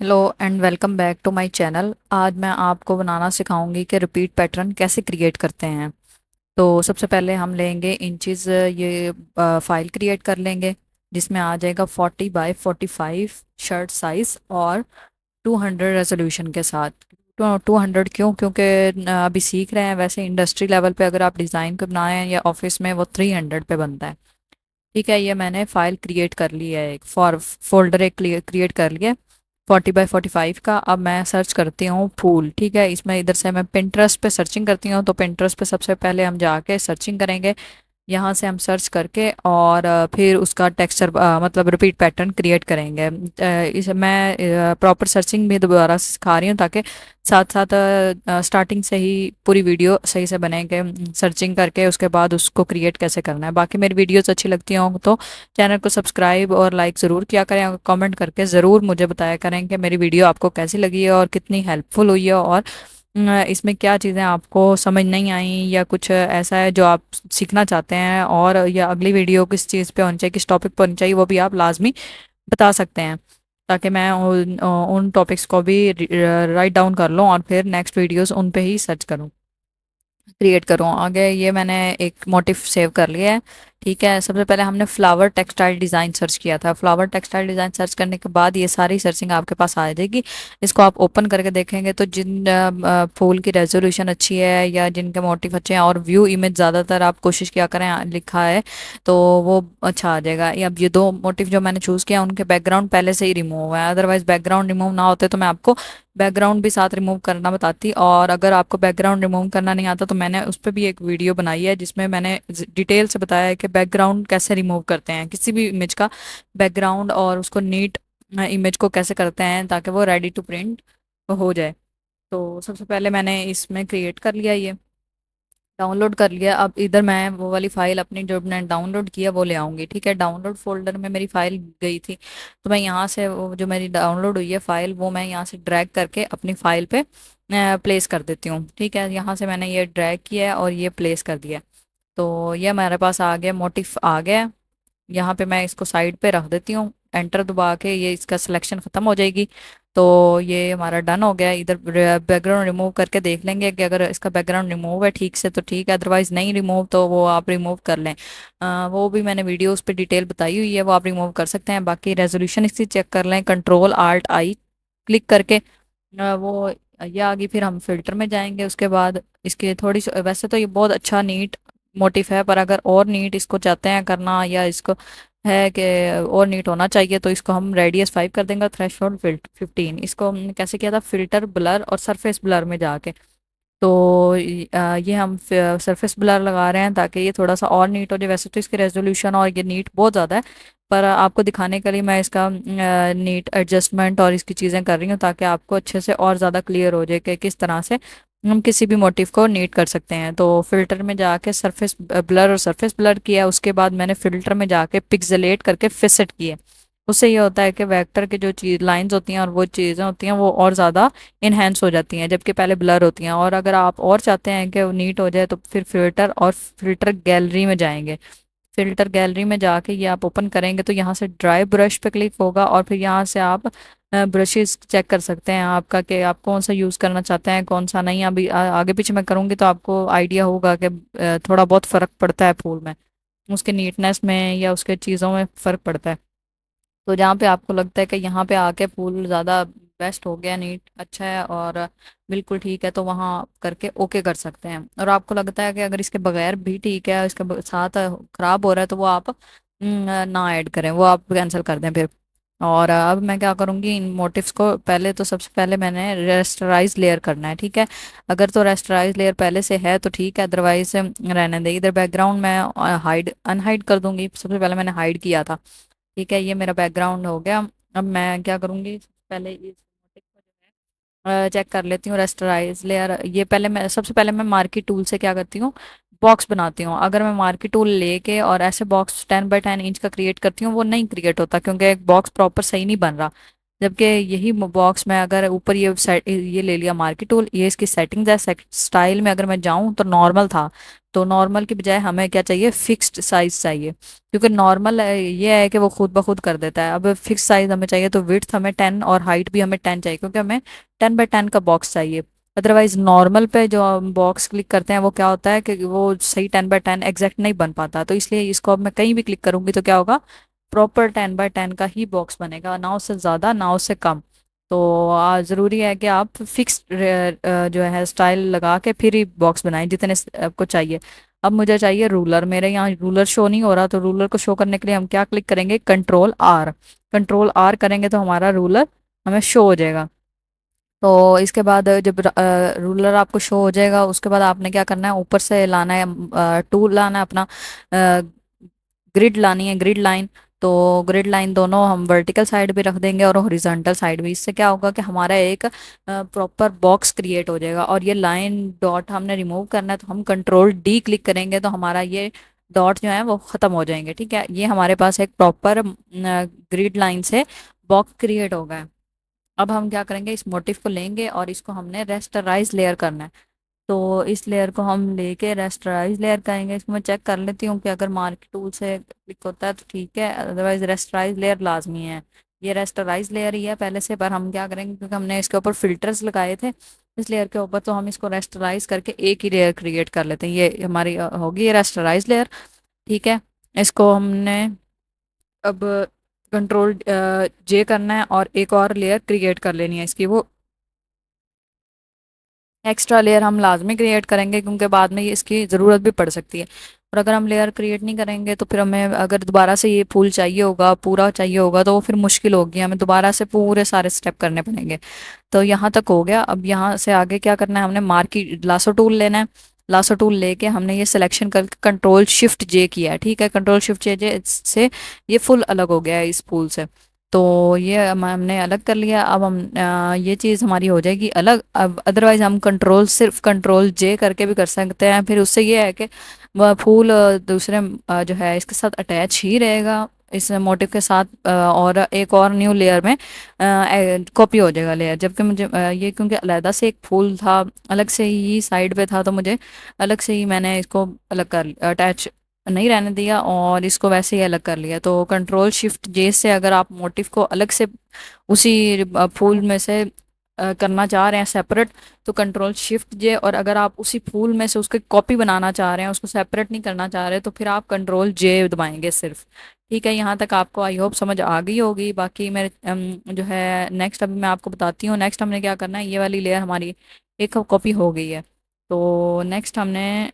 Hello and welcome back to my channel. आज मैं आपको बनाना सिखाऊंगी कि रिपीट पैटर्न कैसे क्रिएट करते हैं। तो सबसे पहले हम लेंगे इंचेस, ये फाइल क्रिएट कर लेंगे जिसमें आ जाएगा 40 बाय 45 शर्ट साइज और 200 रेजोल्यूशन के साथ। 200 क्यों? क्योंकि अभी सीख रहे हैं। वैसे इंडस्ट्री लेवल पे अगर आप डिज़ाइन को बनाएं या ऑफिस में, वो 300 पे बनता है। ठीक है, ये मैंने फाइल क्रिएट कर ली है, एक फोल्डर एक क्रिएट कर लिया 40 बाय 45 का। अब मैं सर्च करती हूँ फूल। ठीक है, इसमें इधर से मैं पिंटरेस्ट पे सर्चिंग करती हूँ। तो पिंटरेस्ट पे सबसे पहले हम जाके सर्चिंग करेंगे। यहाँ से हम सर्च करके और फिर उसका टेक्सचर मतलब रिपीट पैटर्न क्रिएट करेंगे। इसे मैं प्रॉपर सर्चिंग भी दोबारा सिखा रही हूँ ताकि साथ साथ स्टार्टिंग से ही पूरी वीडियो सही से बनेंगे। सर्चिंग करके उसके बाद उसको क्रिएट कैसे करना है। बाकी मेरी वीडियोस अच्छी लगती हों तो चैनल को सब्सक्राइब और लाइक ज़रूर किया करें, और कमेंट करके ज़रूर मुझे बताया करें कि मेरी वीडियो आपको कैसी लगी है और कितनी हेल्पफुल हुई है, और इसमें क्या चीज़ें आपको समझ नहीं आई या कुछ ऐसा है जो आप सीखना चाहते हैं, और या अगली वीडियो किस चीज़ पे होनी चाहिए, किस टॉपिक पे होनी चाहिए, वो भी आप लाजमी बता सकते हैं ताकि मैं उन टॉपिक्स को भी राइट डाउन कर लूँ और फिर नेक्स्ट वीडियोस उन पे ही सर्च करूँ, क्रिएट करूँ आगे। ये मैंने एक मोटिव सेव कर लिया है। ठीक है, सबसे पहले हमने फ्लावर टेक्सटाइल डिज़ाइन सर्च किया था। फ्लावर टेक्सटाइल डिज़ाइन सर्च करने के बाद ये सारी सर्चिंग आपके पास आ जाएगी। इसको आप ओपन करके देखेंगे तो जिन फूल की रेजोल्यूशन अच्छी है या जिनके मोटिव अच्छे हैं और व्यू इमेज ज़्यादातर आप कोशिश किया करें लिखा है, तो वो अच्छा आ जाएगा। ये अब ये दो मोटिव जो मैंने चूज़ किया उनके बैकग्राउंड पहले से ही रिमूव हुआ है। अदरवाइज बैकग्राउंड रिमूव ना होते तो मैं आपको बैकग्राउंड भी साथ रिमूव करना बताती। और अगर आपको बैकग्राउंड रिमूव करना नहीं आता तो मैंने उस पर भी एक वीडियो बनाई है जिसमें मैंने डिटेल से बताया है कि बैकग्राउंड कैसे रिमूव करते हैं किसी भी इमेज का बैकग्राउंड, और उसको नीट इमेज को कैसे करते हैं ताकि वो रेडी टू प्रिंट हो जाए। तो सबसे पहले मैंने इसमें क्रिएट कर लिया, ये डाउनलोड कर लिया। अब इधर मैं वो वाली फाइल अपनी जो मैंने डाउनलोड किया वो ले आऊंगी। ठीक है, डाउनलोड फोल्डर में मेरी फाइल गई थी, तो मैं यहाँ से वो जो मेरी डाउनलोड हुई है फाइल वो मैं यहाँ से ड्रैग करके अपनी फाइल पे प्लेस कर देती हूँ। ठीक है, यहाँ से मैंने ये ड्रैग किया है और ये प्लेस कर दिया। तो ये हमारे पास आ गया, मोटिफ आ गया। यहाँ पे मैं इसको साइड पे रख देती हूँ, एंटर दबा के ये इसका सिलेक्शन ख़त्म हो जाएगी। तो ये हमारा डन हो गया। इधर बैकग्राउंड रिमूव करके देख लेंगे कि अगर इसका बैकग्राउंड रिमूव है ठीक से तो ठीक है, अदरवाइज नहीं रिमूव तो वो आप रिमूव कर लें। वो भी मैंने वीडियो उस पर डिटेल बताई हुई है, वो आप रिमूव कर सकते हैं। बाकी रेजोल्यूशन इसकी चेक कर लें, कंट्रोल आल्ट आई क्लिक करके। वो ये आ गई। फिर हम फिल्टर में जाएंगे, उसके बाद इसके थोड़ी सी, वैसे तो ये बहुत अच्छा नीट मोटिफ है, पर अगर और नीट इसको चाहते हैं करना या इसको है कि और नीट होना चाहिए तो इसको हम रेडियस 5 कर देंगे, थ्रेशोल्ड 15। इसको हमने कैसे किया था, फिल्टर ब्लर और सरफेस ब्लर में जाके। तो ये हम सरफेस ब्लर लगा रहे हैं ताकि ये थोड़ा सा और नीट हो जाए। वैसे तो इसकी रेजोल्यूशन और ये नीट बहुत ज़्यादा है, पर आपको दिखाने के लिए मैं इसका नीट एडजस्टमेंट और इसकी चीज़ें कर रही हूँ ताकि आपको अच्छे से और ज़्यादा क्लियर हो जाए कि किस तरह से हम किसी भी मोटिव को नीट कर सकते हैं। तो फिल्टर में जाके सरफेस ब्लर और सरफेस ब्लर किया, उसके बाद मैंने फिल्टर में जाके पिक्सेलेट करके फिसेट किए। उससे ये होता है कि वेक्टर की जो चीज लाइंस होती हैं और वो चीज़ें होती हैं वो और ज़्यादा इन्हेंस हो जाती हैं, जबकि पहले ब्लर होती हैं। और अगर आप और चाहते हैं कि वो नीट हो जाए तो फिर फिल्टर और फिल्टर गैलरी में जाएंगे। फिल्टर गैलरी में जाके ये आप ओपन करेंगे तो यहाँ से ड्राई ब्रश पे क्लिक होगा और फिर यहाँ से आप ब्रशेस चेक कर सकते हैं आपका कि आप कौन सा यूज़ करना चाहते हैं कौन सा नहीं। अभी आगे पीछे मैं करूँगी तो आपको आइडिया होगा कि थोड़ा बहुत फ़र्क पड़ता है फूल में, उसके नीटनेस में या उसके चीज़ों में फ़र्क पड़ता है। तो जहाँ पे आपको लगता है कि यहाँ पे आके फूल ज़्यादा बेस्ट हो गया, नीट अच्छा है और बिल्कुल ठीक है, तो वहाँ करके ओके कर सकते हैं। और आपको लगता है कि अगर इसके बगैर भी ठीक है, इसके साथ ख़राब हो रहा है, तो वो आप ना ऐड करें, वो आप कैंसिल कर दें फिर। और अब मैं क्या करूँगी, इन मोटिव्स को पहले तो सबसे पहले मैंने रेस्टराइज लेयर करना है। ठीक है, अगर तो रेस्टराइज लेयर पहले से है तो ठीक है, अदरवाइज रहने दें। इधर बैकग्राउंड मैं हाइड अनहाइड कर दूंगी, सबसे पहले मैंने हाइड किया था। ठीक है, ये मेरा बैकग्राउंड हो गया। अब मैं क्या करूँगी, पहले इस motif को जो है चेक कर लेती हूँ रेस्टराइज लेयर। ये पहले मैं सबसे पहले मैं मार्की टूल से क्या करती हूँ, बॉक्स बनाती हूँ। अगर मैं मार्की टूल लेके और ऐसे बॉक्स 10 बाय 10 इंच का क्रिएट करती हूँ वो नहीं क्रिएट होता, क्योंकि एक बॉक्स प्रॉपर सही नहीं बन रहा। जबकि यही बॉक्स में अगर ऊपर ये ले लिया मार्की टूल, ये इसकी सेटिंग्स है, स्टाइल में अगर मैं जाऊँ तो नॉर्मल था, तो नॉर्मल की बजाय हमें क्या चाहिए, फिक्स्ड साइज चाहिए, क्योंकि नॉर्मल ये है कि वो खुद ब खुद कर देता है। अब फिक्स साइज हमें चाहिए, तो विड्थ हमें 10 और हाइट भी हमें 10 चाहिए, क्योंकि हमें 10 बाय 10 का बॉक्स चाहिए। अदरवाइज नॉर्मल पे जो हम बॉक्स क्लिक करते हैं वो क्या होता है कि वो सही 10 बाय 10 एग्जैक्ट नहीं बन पाता। तो इसलिए इसको अब मैं कहीं भी क्लिक करूंगी तो क्या होगा, प्रॉपर 10 बाय 10 का ही बॉक्स बनेगा, ना उससे ज़्यादा ना उससे कम। तो ज़रूरी है कि आप फिक्स्ड जो है स्टाइल लगा के फिर ही बॉक्स बनाएं जितने आपको चाहिए। अब मुझे चाहिए रूलर, मेरे यहाँ रूलर शो नहीं हो रहा, तो रूलर को शो करने के लिए हम क्या क्लिक करेंगे, कंट्रोल R। कंट्रोल R करेंगे तो हमारा रूलर हमें शो हो जाएगा। तो इसके बाद जब रूलर आपको शो हो जाएगा, उसके बाद आपने क्या करना है, ऊपर से लाना है टूल, लाना है अपना ग्रिड, लानी है ग्रिड लाइन। तो ग्रिड लाइन दोनों हम वर्टिकल साइड भी रख देंगे और हॉरिजॉन्टल साइड भी। इससे क्या होगा कि हमारा एक प्रॉपर बॉक्स क्रिएट हो जाएगा। और ये लाइन डॉट हमने रिमूव करना है, तो हम कंट्रोल D क्लिक करेंगे तो हमारा ये डॉट जो है वो ख़त्म हो जाएंगे। ठीक है, ये हमारे पास एक प्रॉपर ग्रिड लाइन से बॉक्स क्रिएट हो गया है। अब हम क्या करेंगे, इस मोटिव को लेंगे और इसको हमने रेस्टराइज लेयर करना है। तो इस लेयर को हम लेके रेस्टराइज लेयर करेंगे। इसको मैं चेक कर लेती हूँ कि अगर मार्क टूल से क्लिक होता है तो ठीक है, अदरवाइज रेस्टराइज लेयर लाजमी है। ये रेस्टराइज लेयर ही है पहले से, पर हम क्या करेंगे क्योंकि हमने इसके ऊपर फिल्टर्स लगाए थे इस लेयर के ऊपर, तो हम इसको रेस्टराइज करके एक ही लेयर क्रिएट कर लेते हैं। ये हमारी होगी ये रेस्टराइज लेयर। ठीक है, इसको हमने अब कंट्रोल J करना है और एक और लेयर क्रिएट कर लेनी है इसकी। वो एक्स्ट्रा लेयर हम लाजमी क्रिएट करेंगे, क्योंकि बाद में ये इसकी ज़रूरत भी पड़ सकती है। और अगर हम लेयर क्रिएट नहीं करेंगे तो फिर हमें अगर दोबारा से ये फूल चाहिए होगा, पूरा चाहिए होगा, तो वो फिर मुश्किल होगी, हमें दोबारा से पूरे सारे स्टेप करने पड़ेंगे। तो यहाँ तक हो गया। अब यहाँ से आगे क्या करना है, हमने मार्की लासो टूल लेना है। लासो टूल लेके हमने ये सिलेक्शन करके कंट्रोल Shift J किया है। ठीक है, कंट्रोल Shift J से ये फुल अलग हो गया है इस फूल से। तो ये हमने अलग कर लिया। अब हम ये चीज़ हमारी हो जाएगी अलग। अब अदरवाइज हम सिर्फ कंट्रोल J करके भी कर सकते हैं, फिर उससे ये है कि वह फूल दूसरे जो है इसके साथ अटैच ही रहेगा, इस मोटिव के साथ, और एक और न्यू लेयर में कॉपी हो जाएगा लेयर। जबकि मुझे ये क्योंकि अलहदा से एक फूल था, अलग से ही साइड पे था, तो मुझे अलग से ही मैंने इसको अलग कर अटैच नहीं रहने दिया और इसको वैसे ही अलग कर लिया। तो कंट्रोल Shift J से अगर आप मोटिव को अलग से उसी फूल में से करना चाह रहे हैं सेपरेट, तो कंट्रोल Shift J। और अगर आप उसी फूल में से उसकी कॉपी बनाना चाह रहे हैं, उसको सेपरेट नहीं करना चाह रहे, तो फिर आप कंट्रोल J दबाएंगे सिर्फ। ठीक है, यहाँ तक आपको आई होप समझ आ गई होगी। बाकी मेरे जो है नेक्स्ट अभी मैं आपको बताती हूँ। नेक्स्ट हमने क्या करना है, ये वाली लेयर हमारी एक कॉपी हो गई है। तो नेक्स्ट हमने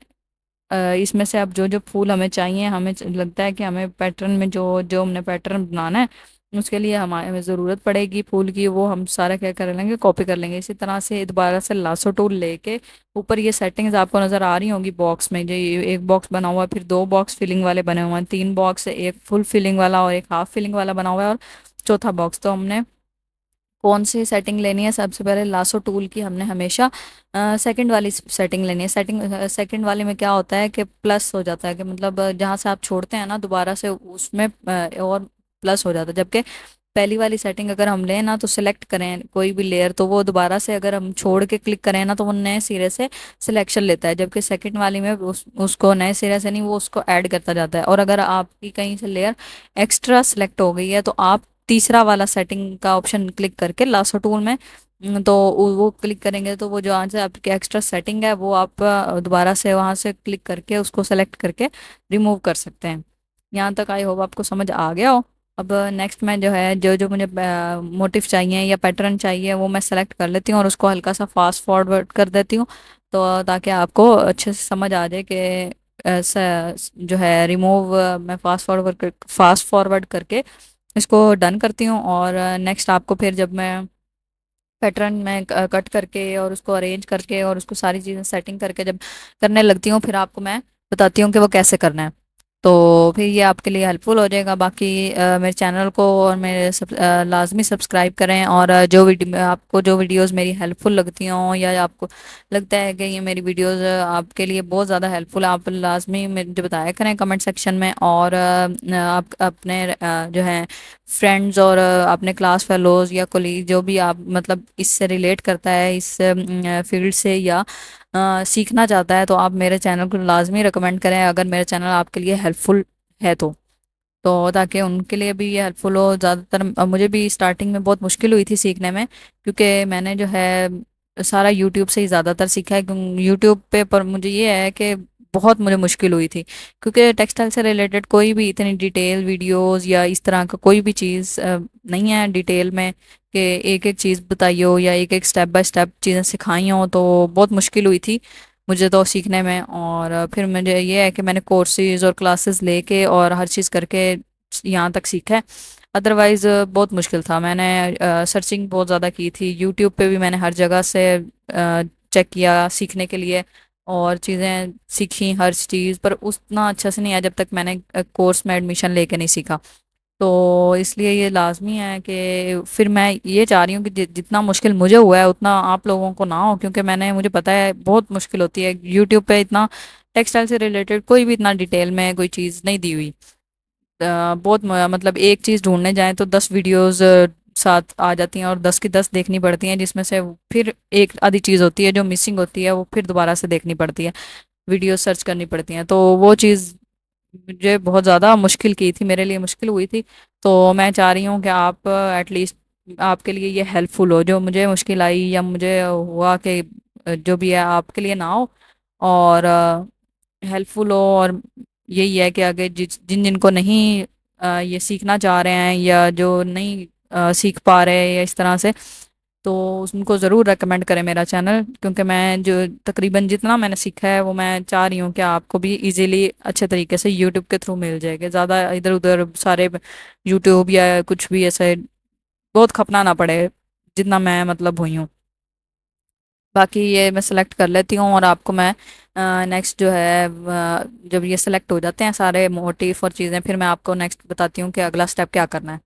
इसमें से अब जो जो फूल हमें चाहिए, हमें लगता है कि हमें पैटर्न में जो जो हमने पैटर्न बनाना है उसके लिए हमें ज़रूरत पड़ेगी फूल की, वो हम सारा क्या कर लेंगे, कॉपी कर लेंगे। इसी तरह से दोबारा से लासो टूल लेके ऊपर ये सेटिंग्स आपको नज़र आ रही होंगी बॉक्स में, जो ये एक बॉक्स बना हुआ है, फिर दो बॉक्स फिलिंग वाले बने हुए हैं, तीन बॉक्स, एक फुल फिलिंग वाला और एक हाफ फिलिंग वाला बना हुआ है, और चौथा बॉक्स। तो हमने कौन सी सेटिंग लेनी है, सबसे पहले लासो टूल की हमने हमेशा सेकंड वाली सेटिंग लेनी है। सेकंड वाले में क्या होता है कि प्लस हो जाता है, कि मतलब जहाँ से आप छोड़ते हैं ना दोबारा से उसमें और प्लस हो जाता है। जबकि पहली वाली सेटिंग अगर हम लें ना, तो सिलेक्ट करें कोई भी लेयर, तो वो दोबारा से अगर हम छोड़ के क्लिक करें ना, तो वो नए सिरे से सिलेक्शन लेता है। जबकि सेकंड वाली में उसको नए सिरे से नहीं, वो उसको ऐड करता जाता है। और अगर आपकी कहीं से लेयर एक्स्ट्रा सेलेक्ट हो गई है, तो आप तीसरा वाला सेटिंग का ऑप्शन क्लिक करके लासो टूल में तो वो क्लिक करेंगे, तो वो जो आज आपकी एक्स्ट्रा सेटिंग है वो आप दोबारा से वहां से क्लिक करके उसको सेलेक्ट करके रिमूव कर सकते हैं। यहाँ तक आई होप आपको समझ आ गया हो। अब नेक्स्ट में जो है जो जो मुझे मोटिव चाहिए या पैटर्न चाहिए वो मैं सेलेक्ट कर लेती हूँ और उसको हल्का सा फास्ट फॉरवर्ड कर देती हूँ, तो ताकि आपको अच्छे से समझ आ जाए कि ऐसा जो है रिमूव मैं फास्ट फॉरवर्ड करके इसको डन करती हूँ। और नेक्स्ट आपको फिर जब मैं पैटर्न में कट करके और उसको अरेंज करके और उसको सारी चीज़ें सेटिंग करके जब करने लगती हूँ, फिर आपको मैं बताती हूँ कि वो कैसे करना है। तो फिर ये आपके लिए हेल्पफुल हो जाएगा। बाकी मेरे चैनल को और मेरे लाजमी सब्सक्राइब करें। और जो वीडियो आपको जो वीडियोस मेरी हेल्पफुल लगती हों, या आपको लगता है कि ये मेरी वीडियोस आपके लिए बहुत ज़्यादा हेल्पफुल, आप लाजमी मुझे बताया करें कमेंट सेक्शन में। और आप अपने जो है फ्रेंड्स और अपने क्लास फेलोज या कोलीग जो भी आप मतलब इससे रिलेट करता है इस फील्ड से, या सीखना चाहता है तो आप मेरे चैनल को लाजमी रिकमेंड करें, अगर मेरा चैनल आपके लिए हेल्पफुल है तो ताकि उनके लिए भी ये हेल्पफुल हो। ज़्यादातर मुझे भी स्टार्टिंग में बहुत मुश्किल हुई थी सीखने में, क्योंकि मैंने जो है सारा यूट्यूब से ही ज़्यादातर सीखा है। यूट्यूब पे पर मुझे ये है कि बहुत मुझे मुश्किल हुई थी, क्योंकि टेक्सटाइल से रिलेटेड कोई भी इतनी डिटेल वीडियोस या इस तरह का कोई भी चीज़ नहीं है डिटेल में, कि एक एक चीज़ बताई हो या एक एक स्टेप बाय स्टेप चीज़ें सिखाई हो, तो बहुत मुश्किल हुई थी मुझे तो सीखने में। और फिर मुझे ये है कि मैंने कोर्सेज और क्लासेस लेके और हर चीज़ करके यहाँ तक सीखा है। अदरवाइज़ बहुत मुश्किल था। मैंने सर्चिंग बहुत ज़्यादा की थी यूट्यूब पे भी, मैंने हर जगह से चेक किया सीखने के लिए और चीज़ें सीखी हर चीज़, पर उतना अच्छा से नहीं आया जब तक मैंने कोर्स में एडमिशन लेके नहीं सीखा। तो इसलिए ये लाजमी है कि फिर मैं ये चाह रही हूँ कि जितना मुश्किल मुझे हुआ है उतना आप लोगों को ना हो, क्योंकि मुझे पता है बहुत मुश्किल होती है। यूट्यूब पे इतना टेक्सटाइल से रिलेटेड कोई भी इतना डिटेल में कोई चीज़ नहीं दी हुई। बहुत मतलब एक चीज़ ढूंढने जाएं तो 10 वीडियोस साथ आ जाती हैं और 10 की 10 देखनी पड़ती हैं, जिसमें से फिर एक आधी चीज़ होती है जो मिसिंग होती है, वो फिर दोबारा से देखनी पड़ती है, वीडियो सर्च करनी पड़ती हैं। तो वो चीज़ मुझे बहुत ज़्यादा मुश्किल की थी, मेरे लिए मुश्किल हुई थी। तो मैं चाह रही हूँ कि आप एटलीस्ट आपके लिए ये हेल्पफुल हो, जो मुझे मुश्किल आई या मुझे हुआ कि जो भी है आपके लिए ना हो, और हेल्पफुल हो। और यही है कि अगर जिन जिनको नहीं ये सीखना चाह रहे हैं या जो नहीं सीख पा रहे हैं या इस तरह से, तो उनको ज़रूर रेकमेंड करें मेरा चैनल, क्योंकि मैं जो तकरीबन जितना मैंने सीखा है वो मैं चाह रही हूँ कि आपको भी इजीली अच्छे तरीके से यूट्यूब के थ्रू मिल जाएगा, ज़्यादा इधर उधर सारे यूट्यूब या कुछ भी ऐसे बहुत खपना ना पड़े जितना मैं मतलब हुई हूँ। बाकी ये मैं सेलेक्ट कर लेती हूँ और आपको मैं नेक्स्ट जो है जब ये सेलेक्ट हो जाते हैं सारे मोटिव और चीज़ें, फिर मैं आपको नेक्स्ट बताती हूँ कि अगला स्टेप क्या करना है।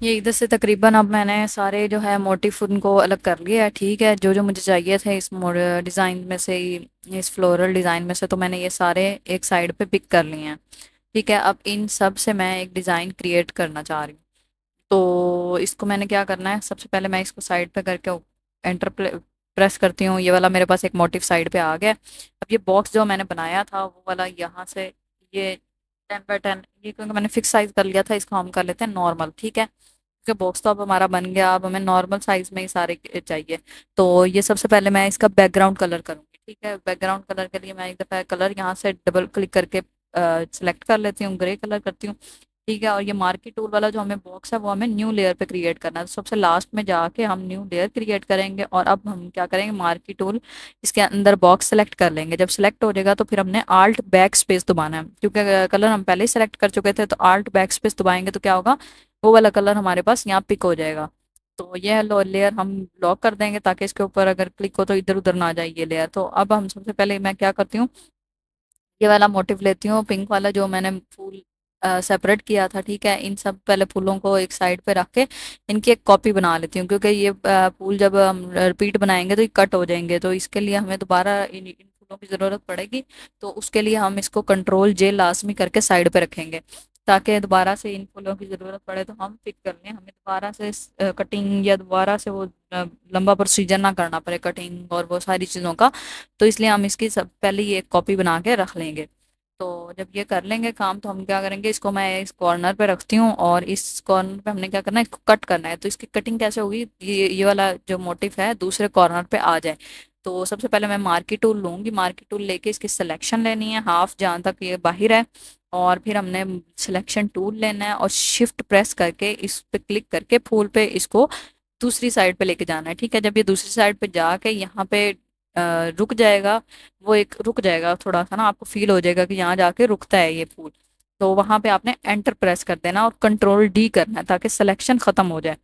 ये इधर से तकरीबन अब मैंने सारे जो है मोटिफ उनको अलग कर लिया है। ठीक है, जो जो मुझे चाहिए थे इस डिज़ाइन में से ही, इस फ्लोरल डिज़ाइन में से, तो मैंने ये सारे एक साइड पे पिक कर लिए हैं। ठीक है, अब इन सब से मैं एक डिज़ाइन क्रिएट करना चाह रही हूँ। तो इसको मैंने क्या करना है, सबसे पहले मैं इसको साइड पे करके एंटर प्रेस करती हूँ। ये वाला मेरे पास एक मोटिव साइड पे आ गया। अब ये बॉक्स जो मैंने बनाया था वो वाला यहाँ से, ये 10 बाय 10, ये क्योंकि मैंने फिक्स साइज कर लिया था, इसको हम कर लेते हैं नॉर्मल। ठीक है, क्योंकि बॉक्स तो अब हमारा बन गया, अब हमें नॉर्मल साइज में ही सारे चाहिए। तो ये सबसे पहले मैं इसका बैकग्राउंड कलर करूँगी। ठीक है, बैकग्राउंड कलर के लिए मैं एक दफ़ा कलर यहाँ से डबल क्लिक करके सेलेक्ट कर लेती हूँ, ग्रे कलर करती हूँ। ठीक है, और ये मार्की टूल वाला जो हमें बॉक्स है वो हमें न्यू लेयर पे क्रिएट करना है, तो सबसे लास्ट में जाके हम न्यू लेयर क्रिएट करेंगे। और अब हम क्या करेंगे, मार्की टूल इसके अंदर बॉक्स सेलेक्ट कर लेंगे। जब सेलेक्ट हो जाएगा तो फिर हमने आल्ट बैक स्पेस दबाना है, क्योंकि कलर हम पहले ही सेलेक्ट कर चुके थे। तो आल्ट बैक स्पेस दबाएंगे तो क्या होगा, वो वाला कलर हमारे पास यहाँ पिक हो जाएगा। तो यह लो लेयर हम लॉक कर देंगे, ताकि इसके ऊपर अगर क्लिक हो तो इधर उधर ना जाए ये लेयर। तो अब हम सबसे पहले मैं क्या करती हूँ, ये वाला मोटिव लेती हूँ, पिंक वाला जो मैंने फूल सेपरेट किया था। ठीक है, इन सब पहले फूलों को एक साइड पे रख के इनकी एक कॉपी बना लेती हूँ, क्योंकि ये फूल जब हम रिपीट बनाएंगे तो ये कट हो जाएंगे, तो इसके लिए हमें दोबारा इन फूलों की ज़रूरत पड़ेगी। तो उसके लिए हम इसको कंट्रोल J लाजमी करके साइड पे रखेंगे, ताकि दोबारा से इन फूलों की ज़रूरत पड़े तो हम पिक कर लें, हमें दोबारा से कटिंग या दोबारा से वो लंबा प्रोसीजर ना करना पड़े कटिंग और वो सारी चीज़ों का। तो इसलिए हम इसकी सब पहले ही एक कॉपी बना के रख लेंगे। तो जब ये कर लेंगे काम, तो हम क्या करेंगे, इसको मैं इस कॉर्नर पे रखती हूँ और इस कॉर्नर पे हमने क्या करना है, इसको कट करना है। तो इसकी कटिंग कैसे होगी, ये वाला जो मोटिफ है दूसरे कॉर्नर पे आ जाए। तो सबसे पहले मैं मार्की टूल लूंगी, मार्की टूल लेके इसकी सिलेक्शन लेनी है हाफ जहाँ तक ये बाहर है। और फिर हमने सिलेक्शन टूल लेना है और शिफ्ट प्रेस करके इस पे क्लिक करके फूल पे इसको दूसरी साइड पे लेके जाना है। ठीक है, जब ये दूसरी साइड पे जाके यहाँ पे रुक जाएगा, वो एक रुक जाएगा थोड़ा सा ना, आपको फील हो जाएगा कि यहाँ जाके रुकता है ये फूल। तो वहां पे आपने एंटर प्रेस कर देना और कंट्रोल D करना है, ताकि सिलेक्शन खत्म हो जाए।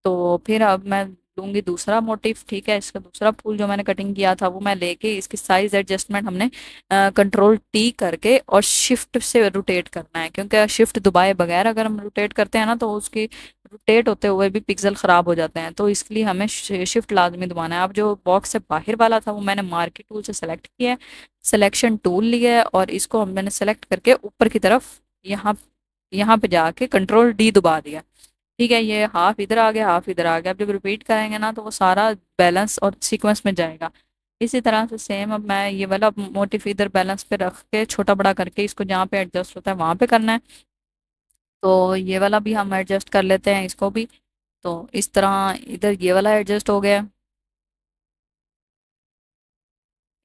तो फिर अब मैं लूंगी दूसरा मोटिव। ठीक है, इसका दूसरा फूल जो मैंने कटिंग किया था वो मैं लेके इसकी साइज एडजस्टमेंट हमने कंट्रोल टी करके और शिफ्ट से रोटेट करना है, क्योंकि शिफ्ट दबाए बगैर अगर हम रोटेट करते हैं ना तो उसकी रोटेट होते हुए भी पिक्सल खराब हो जाते हैं। तो इसके लिए हमें शिफ्ट लाजमी दबाना है। अब जो बॉक्स से बाहर वाला था वो मैंने मार्की टूल से सेलेक्ट किया है, सिलेक्शन टूल लिया है और इसको मैंने सेलेक्ट करके ऊपर की तरफ यहाँ यहाँ पे जाके कंट्रोल डी दबा दिया। ठीक है, ये हाफ इधर आ गया, हाफ इधर आ गया। अब जब रिपीट करेंगे ना तो वो सारा बैलेंस और सीक्वेंस में जाएगा। इसी तरह से सेम अब मैं ये वाला मोटिव इधर बैलेंस पे रख के छोटा बड़ा करके इसको जहाँ पे एडजस्ट होता है वहां पे करना है। तो ये वाला भी हम एडजस्ट कर लेते हैं इसको भी। तो इस तरह इधर ये वाला एडजस्ट हो गया।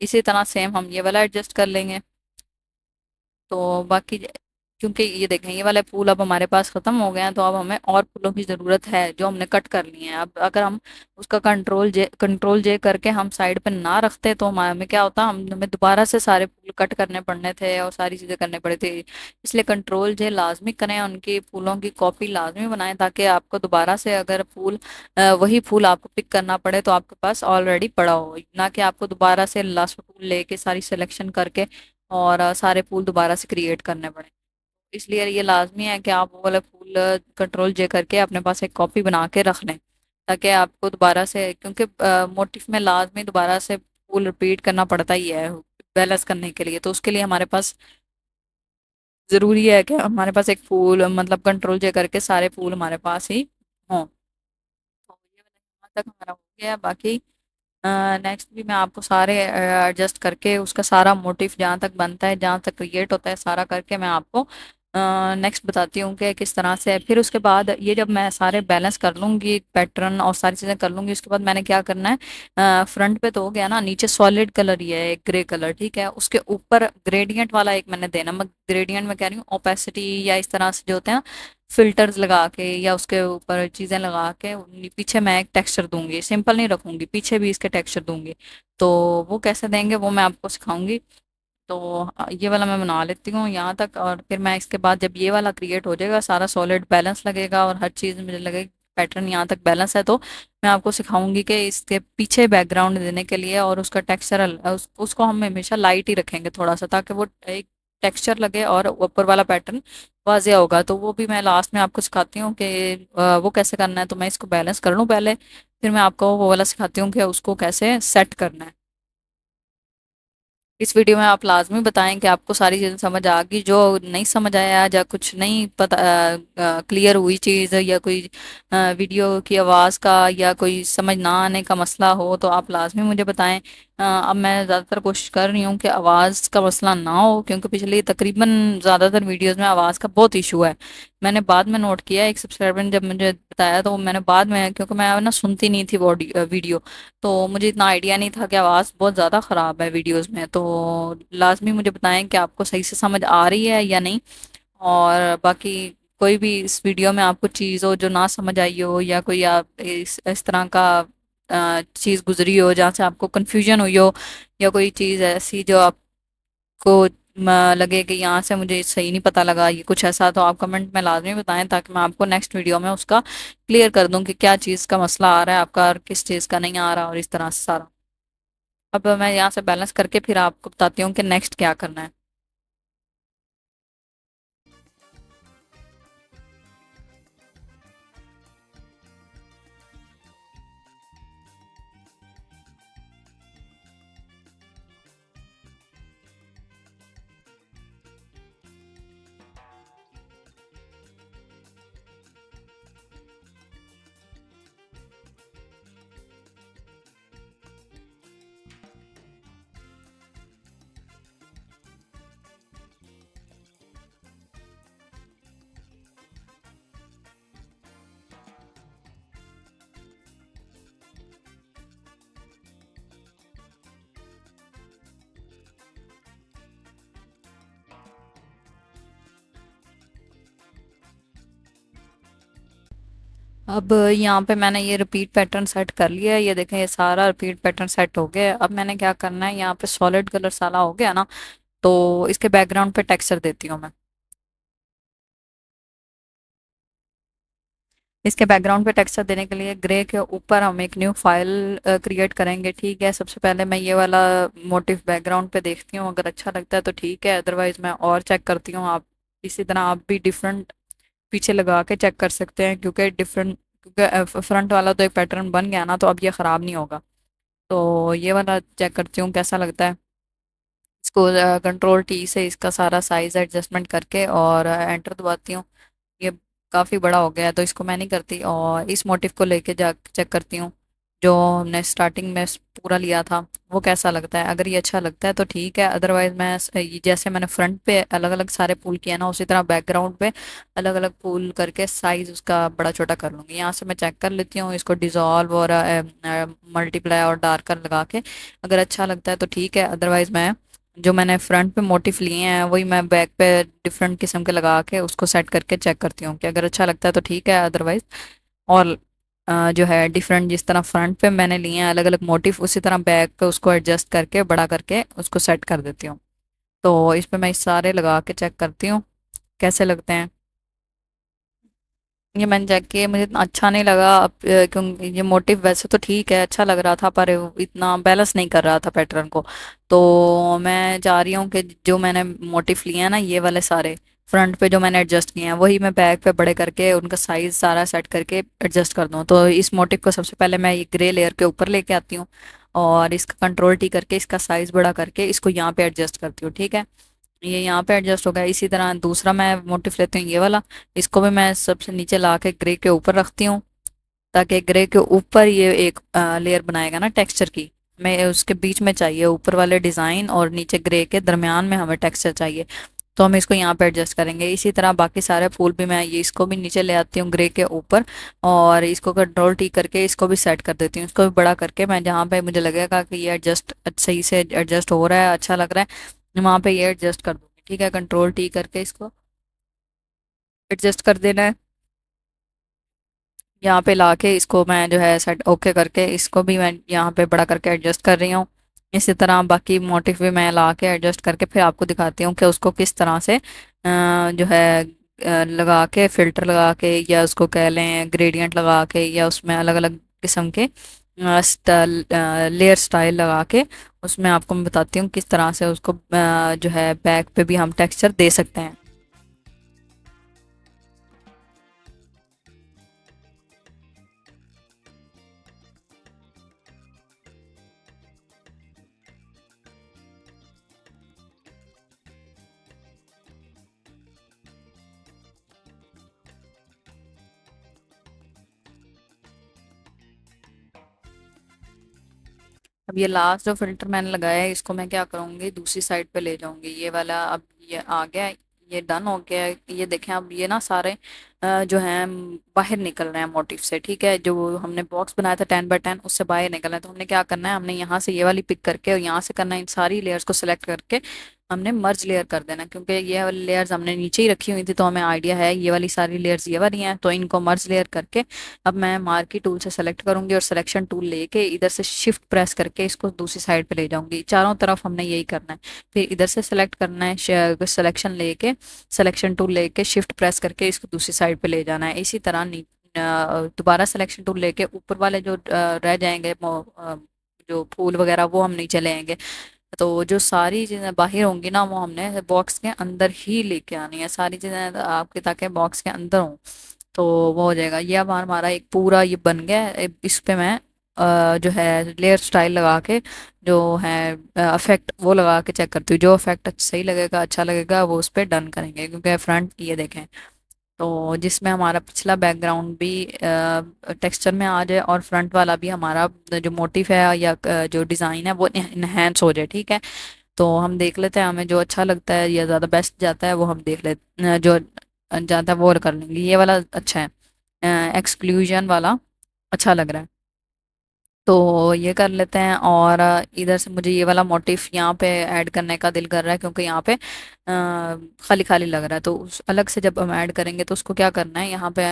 इसी तरह सेम हम ये वाला एडजस्ट कर लेंगे। तो बाकी क्योंकि ये देखें ये वाले फूल अब हमारे पास खत्म हो गए हैं, तो अब हमें और फूलों की ज़रूरत है जो हमने कट कर लिए हैं। अब अगर हम उसका कंट्रोल जे करके हम साइड पे ना रखते तो हमें क्या होता, हम हमें दोबारा से सारे फूल कट करने पड़ने थे और सारी चीज़ें करने पड़े थे। इसलिए कंट्रोल जे लाजमी करें, उनकी फूलों की कॉपी लाजमी बनाएं ताकि आपको दोबारा से अगर वही फूल आपको पिक करना पड़े तो आपके पास ऑलरेडी पड़ा हो, ना कि आपको दोबारा से लास्ट फूल लेके सारी सिलेक्शन करके और सारे फूल दोबारा से क्रिएट करने पड़े। इसलिए ये लाजमी है कि आप वो वाला फूल कंट्रोल जे करके अपने पास एक कॉपी बना के रख लें, ताकि आपको दोबारा से, क्योंकि मोटिफ में लाजमी दोबारा से फूल रिपीट करना पड़ता ही है बैलेंस करने के लिए। तो उसके लिए हमारे पास ज़रूरी है कि हमारे पास एक फूल मतलब कंट्रोल जे करके सारे फूल हमारे पास ही हों। तो ये वाला यहाँ तक हमारा हो गया। बाकी नेक्स्ट भी मैं आपको सारे एडजस्ट करके उसका सारा मोटिव जहाँ तक बनता है, जहाँ तक क्रिएट होता है, सारा करके मैं आपको नेक्स्ट बताती हूँ कि किस तरह से। फिर उसके बाद ये जब मैं सारे बैलेंस कर लूँगी पैटर्न और सारी चीज़ें कर लूँगी, उसके बाद मैंने क्या करना है, फ्रंट पे तो हो गया ना, नीचे सॉलिड कलर ही है एक ग्रे कलर। ठीक है, उसके ऊपर ग्रेडियंट वाला एक मैंने देना। मैं ग्रेडियंट में कह रही हूँ ओपेसिटी या इस तरह से जो होते हैं फिल्टर्स लगा के या उसके ऊपर चीज़ें लगा के पीछे मैं एक टेक्सचर दूंगी। सिंपल नहीं रखूंगी, पीछे भी इसके टेक्सचर दूंगी। तो वो कैसे देंगे वो मैं आपको सिखाऊंगी। तो ये वाला मैं बना लेती हूँ यहाँ तक, और फिर मैं इसके बाद जब ये वाला क्रिएट हो जाएगा सारा सॉलिड बैलेंस लगेगा और हर चीज़ मुझे लगेगी पैटर्न यहाँ तक बैलेंस है, तो मैं आपको सिखाऊंगी कि इसके पीछे बैकग्राउंड देने के लिए और उसका टेक्सचर उसको हम हमेशा लाइट ही रखेंगे थोड़ा सा, ताकि वो एक टेक्सचर लगे और ऊपर वाला पैटर्न वाजिया होगा। तो वो भी मैं लास्ट में आपको सिखाती हूँ कि वो कैसे करना है। तो मैं इसको बैलेंस कर लूँ पहले, फिर मैं आपको वो वाला सिखाती हूँ कि उसको कैसे सेट करना है। इस वीडियो में आप लाजमी बताएं कि आपको सारी चीज़ें समझ आ गई। जो नहीं समझ आया या कुछ नहीं पता क्लियर हुई चीज़, या कोई वीडियो की आवाज़ का या कोई समझ ना आने का मसला हो तो आप लाजमी मुझे बताएं। अब मैं ज़्यादातर कोशिश कर रही हूँ कि आवाज़ का मसला ना हो, क्योंकि पिछली तकरीबन ज़्यादातर वीडियोज़ में आवाज़ का बहुत इशू है। मैंने बाद में नोट किया, एक सब्सक्राइबर ने जब मुझे बताया तो मैंने बाद में, क्योंकि मैं ना सुनती नहीं थी वो वीडियो, तो मुझे इतना आइडिया नहीं था कि आवाज़ बहुत ज़्यादा ख़राब है वीडियोस में। तो लाजमी मुझे बताएं कि आपको सही से समझ आ रही है या नहीं। और बाकी कोई भी इस वीडियो में आपको चीज़ हो जो ना समझ आई हो, या कोई आप इस तरह का चीज़ गुजरी हो जहाँ से आपको कन्फ्यूजन हुई हो, या कोई चीज़ ऐसी जो आपको लगे कि यहाँ से मुझे सही नहीं पता लगा, ये कुछ ऐसा, तो आप कमेंट में लाजमी बताएं ताकि मैं आपको नेक्स्ट वीडियो में उसका क्लियर कर दूं कि क्या चीज़ का मसला आ रहा है आपका और किस चीज़ का नहीं आ रहा, और इस तरह से सारा। अब मैं यहाँ से बैलेंस करके फिर आपको बताती हूँ कि नेक्स्ट क्या करना है। अब यहाँ पे मैंने ये रिपीट पैटर्न सेट कर लिया है। ये देखें ये सारा रिपीट पैटर्न सेट हो गया है। अब मैंने क्या करना है, यहाँ पे सॉलिड कलर सारा हो गया ना, तो इसके बैकग्राउंड पे टेक्सचर देती हूँ मैं। इसके बैकग्राउंड पे टेक्सचर देने के लिए ग्रे के ऊपर हम एक न्यू फाइल क्रिएट करेंगे। ठीक है, सबसे पहले मैं ये वाला मोटिव बैकग्राउंड पे देखती हूँ, अगर अच्छा लगता है तो ठीक है, अदरवाइज मैं और चेक करती हूँ। आप इसी तरह आप भी डिफरेंट पीछे लगा के चेक कर सकते हैं, क्योंकि डिफरेंट, क्योंकि फ्रंट वाला तो एक पैटर्न बन गया ना, तो अब ये ख़राब नहीं होगा। तो ये वाला चेक करती हूँ कैसा लगता है। इसको कंट्रोल टी से इसका सारा साइज एडजस्टमेंट करके और एंटर दबाती हूँ। ये काफ़ी बड़ा हो गया है, तो इसको मैं नहीं करती और इस मोटिव को लेके जा चेक करती हूँ जो हमने स्टार्टिंग में पूरा लिया था, वो कैसा लगता है। अगर ये अच्छा लगता है तो ठीक है, अदरवाइज मैं जैसे मैंने फ्रंट पे अलग अलग सारे फूल किए ना, उसी तरह बैकग्राउंड पे अलग अलग फूल करके साइज उसका बड़ा छोटा कर लूँगी। यहाँ से मैं चेक कर लेती हूँ इसको, डिजॉल्व और मल्टीप्लाई और डार्कर लगा के। अगर अच्छा लगता है तो ठीक है, अदरवाइज मैं जो मैंने फ्रंट पे मोटिफ लिए हैं वही मैं बैक पे डिफरेंट किस्म के लगा के उसको सेट करके चेक करती हूँ कि अगर अच्छा लगता है तो ठीक है, अदरवाइज और जो है डिफरेंट, जिस तरह फ्रंट पे मैंने लिए हैं अलग अलग मोटिफ, उसी तरह बैक पे उसको एडजस्ट करके बड़ा करके उसको सेट कर देती हूँ। तो इस पे मैं इस सारे लगा के चेक करती हूँ कैसे लगते हैं। ये मैंने चेक किया, मुझे इतना अच्छा नहीं लगा अब, क्योंकि ये मोटिव वैसे तो ठीक है, अच्छा लग रहा था, पर वो इतना बैलेंस नहीं कर रहा था पैटर्न को। तो मैं चाह रही हूँ कि जो मैंने मोटिव लिए हैं ना, ये वाले सारे फ्रंट पे जो मैंने एडजस्ट किए हैं, वही मैं बैक पे बड़े करके उनका साइज सारा सेट करके एडजस्ट कर दूँ। तो इस मोटिव को सबसे पहले मैं ये ग्रे लेयर के ऊपर लेके आती हूँ और इसका कंट्रोल टी करके इसका साइज बड़ा करके इसको यहाँ पे एडजस्ट करती हूँ। ठीक है, ये यहाँ पे एडजस्ट हो गया। इसी तरह दूसरा मैं मोटिफ लेती हूँ, ये वाला। इसको भी मैं सबसे नीचे ला के ग्रे के ऊपर रखती हूँ, ताकि ग्रे के ऊपर ये एक लेयर बनाएगा ना टेक्सचर की। मैं उसके बीच में चाहिए ऊपर वाले डिज़ाइन, और नीचे ग्रे के दरमियान में हमें टेक्सचर चाहिए। तो हम इसको यहाँ पे एडजस्ट करेंगे। इसी तरह बाकी सारे फूल भी मैं ये इसको भी नीचे ले आती हूँ ग्रे के ऊपर, और इसको कंट्रोल टी करके इसको भी सेट कर देती हूँ। इसको भी बड़ा करके मैं जहाँ पे मुझे लगेगा कि ये एडजस्ट सही से एडजस्ट हो रहा है, अच्छा लग रहा है, वहाँ पे ये एडजस्ट कर दूँगी। ठीक है, कंट्रोल टी करके इसको एडजस्ट कर देना है। यहाँ पे लाके इसको मैं जो है सेट ओके करके इसको भी मैं यहाँ पे बड़ा करके एडजस्ट कर रही हूँ। इसी तरह बाकी मोटिव भी मैं ला के एडजस्ट करके फिर आपको दिखाती हूँ कि उसको किस तरह से जो है लगा के फिल्टर लगा के, या उसको कह लें ग्रेडियंट लगा के, या उसमें अलग अलग किस्म के स्टाइल, लेयर स्टाइल लगा के उसमें आपको मैं बताती हूँ किस तरह से उसको जो है बैक पे भी हम टेक्सचर दे सकते हैं। अब ये लास्ट जो फिल्टर मैंने लगाया है, इसको मैं क्या करूँगी, दूसरी साइड पे ले जाऊंगी। ये वाला अब ये आ गया, ये डन हो गया है। ये देखें, अब ये ना सारे जो हैं बाहर निकल रहे हैं मोटिव से। ठीक है, जो हमने बॉक्स बनाया था 10 बाय 10, उससे बाहर निकल रहे हैं। तो हमने क्या करना है, हमने यहाँ से ये वाली पिक करके और यहाँ से करना है, इन सारी लेयर्स को सिलेक्ट करके हमने मर्ज लेयर कर देना, क्योंकि ये वाली लेयर्स हमने नीचे ही रखी हुई थी, तो हमें आइडिया है ये वाली सारी लेयर्स ये वाली हैं, तो इनको मर्ज लेयर करके अब मैं मार्की टूल से सेलेक्ट करूंगी और सिलेक्शन टूल लेके इधर से शिफ्ट प्रेस करके इसको दूसरी साइड पे ले जाऊंगी। चारों तरफ हमने यही करना है। फिर इधर से सेलेक्ट करना है, सिलेक्शन लेके सिलेक्शन टूल लेके शिफ्ट प्रेस करके इसको दूसरी साइड पे ले जाना है। इसी तरह दोबारा सिलेक्शन टूल लेके ऊपर वाले जो रह जाएंगे जो फूल वगैरह, वो हम नीचे ले आएंगे। तो जो सारी चीज़ें बाहर होंगी ना, वो हमने बॉक्स के अंदर ही लेके आनी है सारी चीज़ें आपके, ताकि बॉक्स के अंदर हो। तो वो हो जाएगा। ये अब हमारा एक पूरा ये बन गया है। इस पे मैं जो है लेयर स्टाइल लगा के, जो है अफेक्ट वो लगा के चेक करती हूँ। जो अफेक्ट सही लगेगा, अच्छा लगेगा, वो उस पर डन करेंगे। क्योंकि फ्रंट ये देखें, तो जिसमें हमारा पिछला बैकग्राउंड भी टेक्सचर में आ जाए और फ्रंट वाला भी हमारा जो मोटिव है या जो डिज़ाइन है वो इनहेंस हो जाए। ठीक है, तो हम देख लेते हैं, हमें जो अच्छा लगता है या ज़्यादा बेस्ट जाता है वो हम देख लेते, जो जाता है वो कर लेंगे। ये वाला अच्छा है, एक्सक्लूजन वाला अच्छा लग रहा है, तो ये कर लेते हैं। और इधर से मुझे ये वाला मोटिफ यहाँ पे ऐड करने का दिल कर रहा है, क्योंकि यहाँ पे खाली खाली लग रहा है। तो उस अलग से जब हम ऐड करेंगे तो उसको क्या करना है, यहाँ पे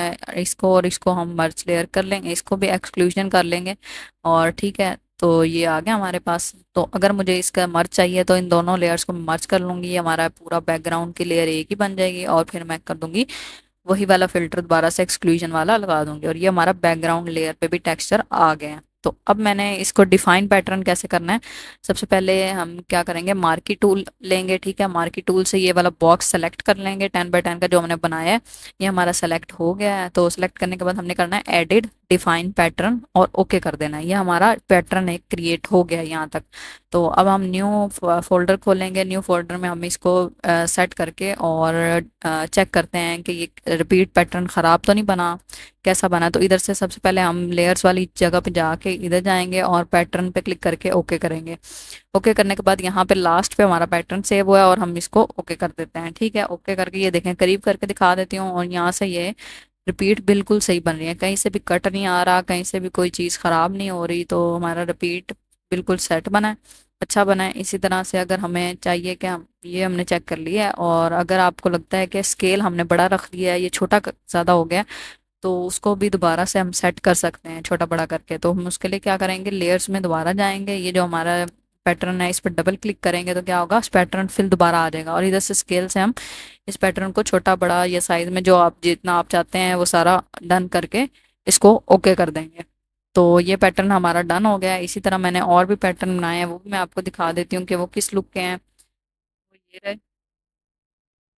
इसको और इसको हम मर्ज लेयर कर लेंगे, इसको भी एक्सक्लूजन कर लेंगे। और ठीक है, तो ये आ गया हमारे पास। तो अगर मुझे इसका मर्ज चाहिए तो इन दोनों लेयर्स को मर्ज कर लूंगी, ये हमारा पूरा बैकग्राउंड की लेयर एक ही बन जाएगी। और फिर मैं कर दूंगी वही वाला फिल्टर दोबारा से एक्सक्लूजन वाला लगा दूंगी, और ये हमारा बैकग्राउंड लेयर पे भी टेक्सचर आ गया है। तो अब मैंने इसको डिफाइन पैटर्न कैसे करना है, सबसे पहले हम क्या करेंगे, मार्की टूल लेंगे। ठीक है, मार्की टूल से ये वाला बॉक्स सेलेक्ट कर लेंगे 10 बाय 10 का जो हमने बनाया है। ये हमारा सेलेक्ट हो गया है। तो सेलेक्ट करने के बाद हमने करना है एडिट डिफाइन पैटर्न और ओके कर देना है। ये हमारा पैटर्न एक क्रिएट हो गया है यहाँ तक। तो अब हम न्यू फोल्डर खोलेंगे। न्यू फोल्डर में हम इसको सेट करके और चेक करते हैं कि ये रिपीट पैटर्न ख़राब तो नहीं बना, कैसा बना। तो इधर से सबसे पहले हम लेयर्स वाली जगह पे जाके इधर जाएंगे और पैटर्न पे क्लिक करके ओके करेंगे। ओके करने के बाद यहाँ पे लास्ट पे हमारा पैटर्न सेव हुआ है और हम इसको ओके कर देते हैं। ठीक है, ओके करके ये देखें, करीब करके दिखा देती हूँ, और यहाँ से ये रिपीट बिल्कुल सही बन रही है, कहीं से भी कट नहीं आ रहा, कहीं से भी कोई चीज़ ख़राब नहीं हो रही। तो हमारा रिपीट बिल्कुल सेट बना है, अच्छा बना है। इसी तरह से अगर हमें चाहिए कि हम ये हमने चेक कर लिया है, और अगर आपको लगता है कि स्केल हमने बड़ा रख लिया है, ये छोटा ज़्यादा हो गया है, तो उसको भी दोबारा से हम सेट कर सकते हैं छोटा बड़ा करके। तो हम उसके लिए क्या करेंगे, लेयर्स में दोबारा जाएंगे, ये जो हमारा पैटर्न है इस पर डबल क्लिक करेंगे तो क्या होगा, पैटर्न फिल दोबारा आ जाएगा, और इधर से स्केल से हम इस पैटर्न को छोटा बड़ा या साइज में जो आप जितना आप चाहते हैं वो सारा डन करके इसको ओके कर देंगे। तो ये पैटर्न हमारा डन हो गया है। इसी तरह मैंने और भी पैटर्न बनाए हैं, वो भी मैं आपको दिखा देती हूँ कि वो किस लुक के हैं। तो ये रहे,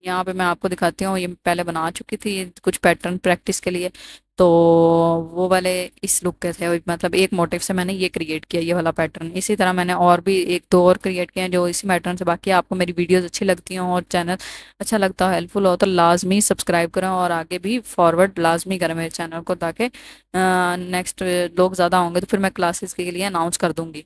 यहाँ पे मैं आपको दिखाती हूँ, ये मैं पहले बना चुकी थी ये कुछ पैटर्न प्रैक्टिस के लिए। तो वो वाले इस लुक के थे, मतलब एक मोटिव से मैंने ये क्रिएट किया, ये वाला पैटर्न। इसी तरह मैंने और भी एक दो और क्रिएट किए हैं जो इसी पैटर्न से। बाकी आपको मेरी वीडियोस अच्छी लगती हों और चैनल अच्छा लगता हो, हेल्पफुल हो, तो लाजमी सब्सक्राइब करें और आगे भी फॉरवर्ड लाजमी करें मेरे चैनल को, ताकि नेक्स्ट लोग ज़्यादा होंगे तो फिर मैं क्लासेस के लिए अनाउंस कर दूँगी।